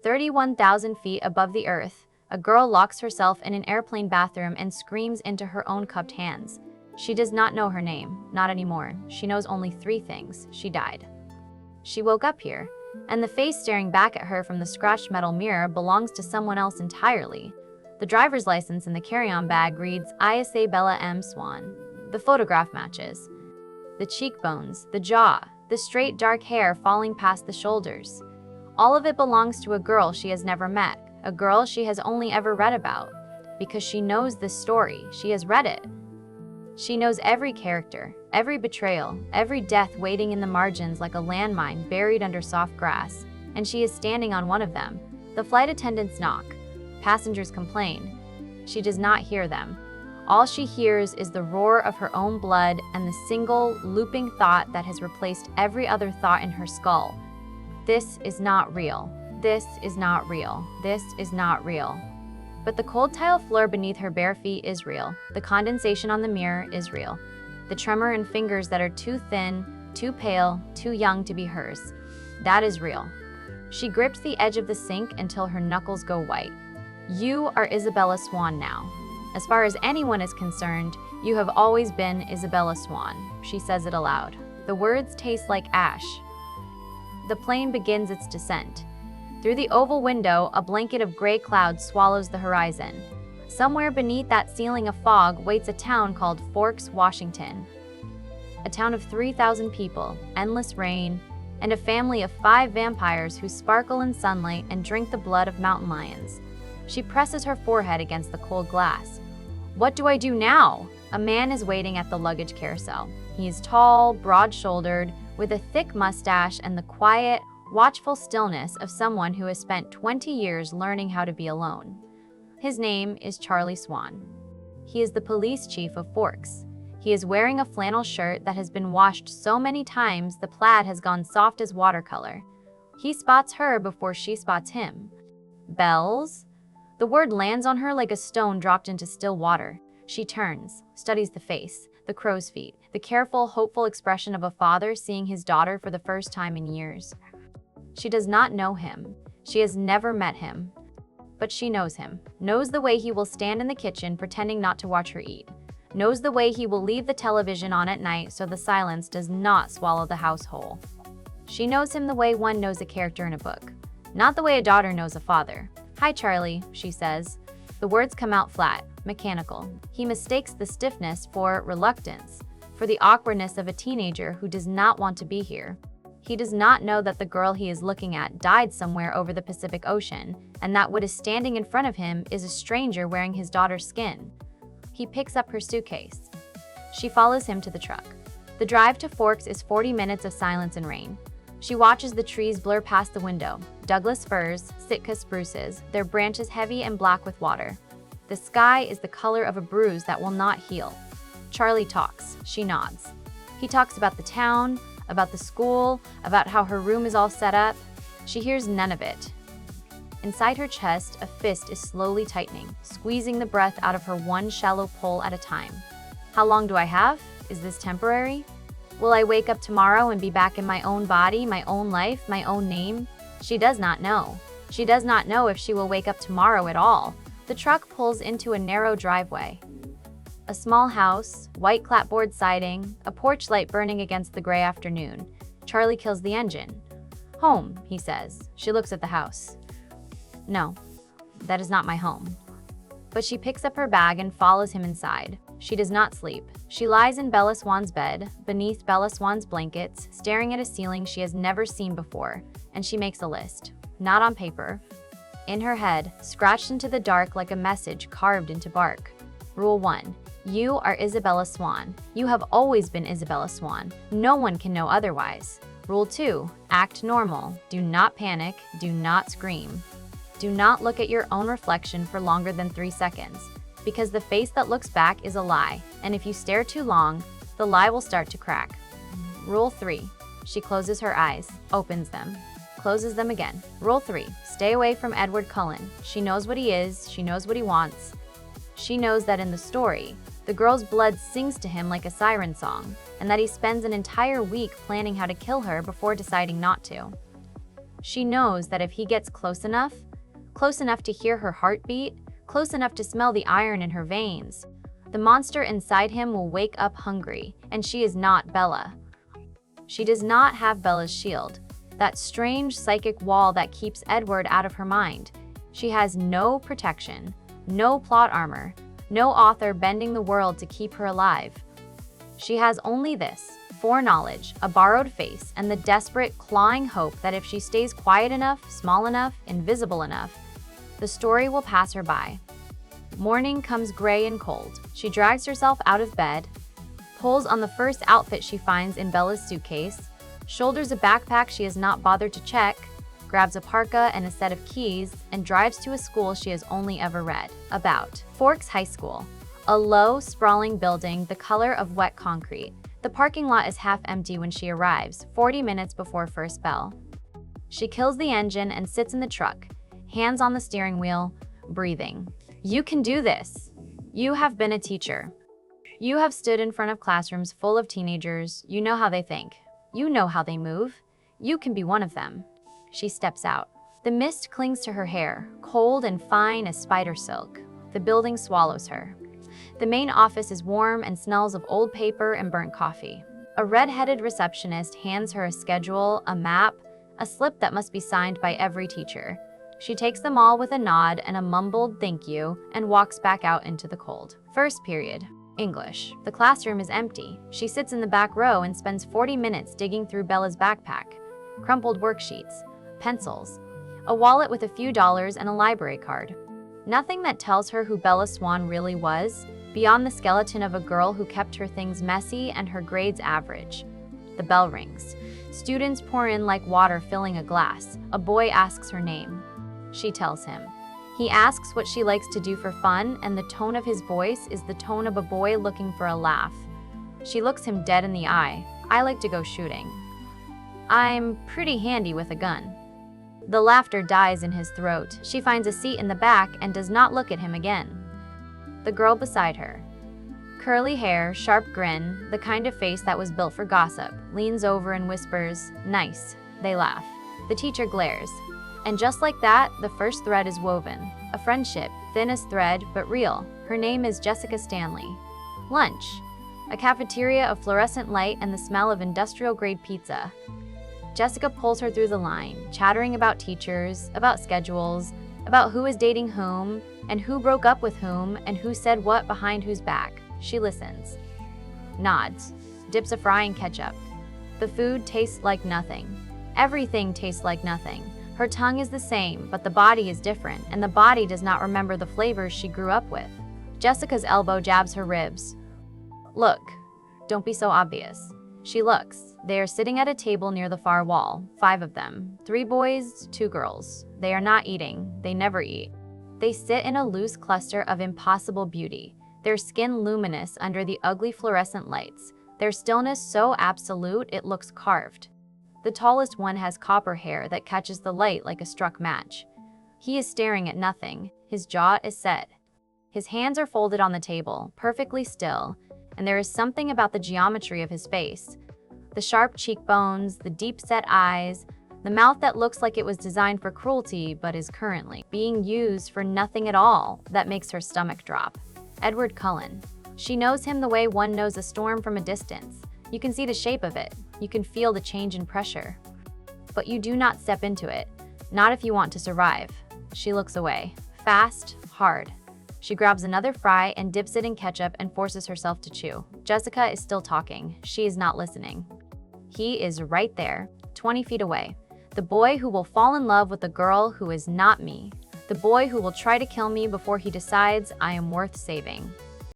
31,000 feet above the earth, a girl locks herself in an airplane bathroom and screams into her own cupped hands. She does not know her name, not anymore. She knows only 3 things. She died. She woke up here, and the face staring back at her from the scratched metal mirror belongs to someone else entirely. The driver's license in the carry-on bag reads Isa Bella M. Swan. The photograph matches. The cheekbones, the jaw, the straight dark hair falling past the shoulders. All of it belongs to a girl she has never met, a girl she has only ever read about. Because she knows this story, she has read it. She knows every character, every betrayal, every death waiting in the margins like a landmine buried under soft grass, and she is standing on one of them. The flight attendants knock. Passengers complain. She does not hear them. All she hears is the roar of her own blood and the single, looping thought that has replaced every other thought in her skull. This is not real. This is not real. This is not real. But the cold tile floor beneath her bare feet is real. The condensation on the mirror is real. The tremor in fingers that are too thin, too pale, too young to be hers. That is real. She grips the edge of the sink until her knuckles go white. You are Isabella Swan now. As far as anyone is concerned, you have always been Isabella Swan. She says it aloud. The words taste like ash. The plane begins its descent. Through the oval window, a blanket of gray clouds swallows the horizon. Somewhere beneath that ceiling of fog waits a town called Forks, Washington. A town of 3,000 people, endless rain, and a family of 5 vampires who sparkle in sunlight and drink the blood of mountain lions. She presses her forehead against the cold glass. What do I do now? A man is waiting at the luggage carousel. He is tall, broad-shouldered, with a thick mustache and the quiet, watchful stillness of someone who has spent 20 years learning how to be alone. His name is Charlie Swan. He is the police chief of Forks. He is wearing a flannel shirt that has been washed so many times the plaid has gone soft as watercolor. He spots her before she spots him. Bells? The word lands on her like a stone dropped into still water. She turns, studies the face, the crow's feet, the careful, hopeful expression of a father seeing his daughter for the first time in years. She does not know him. She has never met him. But she knows him, knows the way he will stand in the kitchen pretending not to watch her eat, knows the way he will leave the television on at night so the silence does not swallow the house whole. She knows him the way one knows a character in a book, not the way a daughter knows a father. Hi, Charlie, she says. The words come out flat, mechanical. He mistakes the stiffness for reluctance, for the awkwardness of a teenager who does not want to be here. He does not know that the girl he is looking at died somewhere over the Pacific Ocean, and that what is standing in front of him is a stranger wearing his daughter's skin. He picks up her suitcase. She follows him to the truck. The drive to Forks is 40 minutes of silence and rain. She watches the trees blur past the window. Douglas firs, Sitka spruces, their branches heavy and black with water. The sky is the color of a bruise that will not heal. Charlie talks. She nods. He talks about the town, about the school, about how her room is all set up. She hears none of it. Inside her chest, a fist is slowly tightening, squeezing the breath out of her one shallow pull at a time. How long do I have? Is this temporary? Will I wake up tomorrow and be back in my own body, my own life, my own name? She does not know. She does not know if she will wake up tomorrow at all. The truck pulls into a narrow driveway. A small house, white clapboard siding, a porch light burning against the gray afternoon. Charlie kills the engine. Home, he says. She looks at the house. No, that is not my home. But she picks up her bag and follows him inside. She does not sleep. She lies in Bella Swan's bed, beneath Bella Swan's blankets, staring at a ceiling she has never seen before, and she makes a list. Not on paper. In her head, scratched into the dark like a message carved into bark. Rule 1. You are Isabella Swan. You have always been Isabella Swan. No one can know otherwise. Rule 2. Act normal. Do not panic. Do not scream. Do not look at your own reflection for longer than 3 seconds, because the face that looks back is a lie, and if you stare too long, the lie will start to crack. Rule 3. She closes her eyes, opens them, closes them again. Rule 3. Stay away from Edward Cullen. She knows what he is, she knows what he wants. She knows that in the story, the girl's blood sings to him like a siren song, and that he spends an entire week planning how to kill her before deciding not to. She knows that if he gets close enough to hear her heartbeat, close enough to smell the iron in her veins, the monster inside him will wake up hungry, and she is not Bella. She does not have Bella's shield, that strange psychic wall that keeps Edward out of her mind. She has no protection, no plot armor, no author bending the world to keep her alive. She has only this, foreknowledge, a borrowed face, and the desperate, clawing hope that if she stays quiet enough, small enough, invisible enough, the story will pass her by. Morning comes gray and cold. She drags herself out of bed, pulls on the first outfit she finds in Bella's suitcase, shoulders a backpack she has not bothered to check, grabs a parka and a set of keys, and drives to a school she has only ever read about. Forks High School. A low, sprawling building the color of wet concrete. The parking lot is half empty when she arrives, 40 minutes before first bell. She kills the engine and sits in the truck, hands on the steering wheel, breathing. You can do this. You have been a teacher. You have stood in front of classrooms full of teenagers. You know how they think. You know how they move. You can be one of them. She steps out. The mist clings to her hair, cold and fine as spider silk. The building swallows her. The main office is warm and smells of old paper and burnt coffee. A red-headed receptionist hands her a schedule, a map, a slip that must be signed by every teacher. She takes them all with a nod and a mumbled thank you and walks back out into the cold. First period. English. The classroom is empty. She sits in the back row and spends 40 minutes digging through Bella's backpack. Crumpled worksheets, pencils, a wallet with a few dollars and a library card. Nothing that tells her who Bella Swan really was, beyond the skeleton of a girl who kept her things messy and her grades average. The bell rings. Students pour in like water filling a glass. A boy asks her name. She tells him. He asks what she likes to do for fun, and the tone of his voice is the tone of a boy looking for a laugh. She looks him dead in the eye. I like to go shooting. I'm pretty handy with a gun. The laughter dies in his throat. She finds a seat in the back and does not look at him again. The girl beside her. Curly hair, sharp grin, the kind of face that was built for gossip, leans over and whispers, "Nice." They laugh. The teacher glares. And just like that, the first thread is woven. A friendship, thin as thread, but real. Her name is Jessica Stanley. Lunch. A cafeteria of fluorescent light and the smell of industrial-grade pizza. Jessica pulls her through the line, chattering about teachers, about schedules, about who is dating whom, and who broke up with whom, and who said what behind whose back. She listens. Nods. Dips a fry in ketchup. The food tastes like nothing. Everything tastes like nothing. Her tongue is the same, but the body is different, and the body does not remember the flavors she grew up with. Jessica's elbow jabs her ribs. Look, don't be so obvious. She looks. They are sitting at a table near the far wall, 5 of them, 3 boys, 2 girls. They are not eating. They never eat. They sit in a loose cluster of impossible beauty, their skin luminous under the ugly fluorescent lights, their stillness so absolute it looks carved. The tallest one has copper hair that catches the light like a struck match. He is staring at nothing. His jaw is set. His hands are folded on the table, perfectly still, and there is something about the geometry of his face. The sharp cheekbones, the deep-set eyes, the mouth that looks like it was designed for cruelty but is currently being used for nothing at all that makes her stomach drop. Edward Cullen. She knows him the way one knows a storm from a distance. You can see the shape of it. You can feel the change in pressure. But you do not step into it. Not if you want to survive. She looks away. Fast, hard. She grabs another fry and dips it in ketchup and forces herself to chew. Jessica is still talking. She is not listening. He is right there, 20 feet away. The boy who will fall in love with the girl who is not me. The boy who will try to kill me before he decides I am worth saving.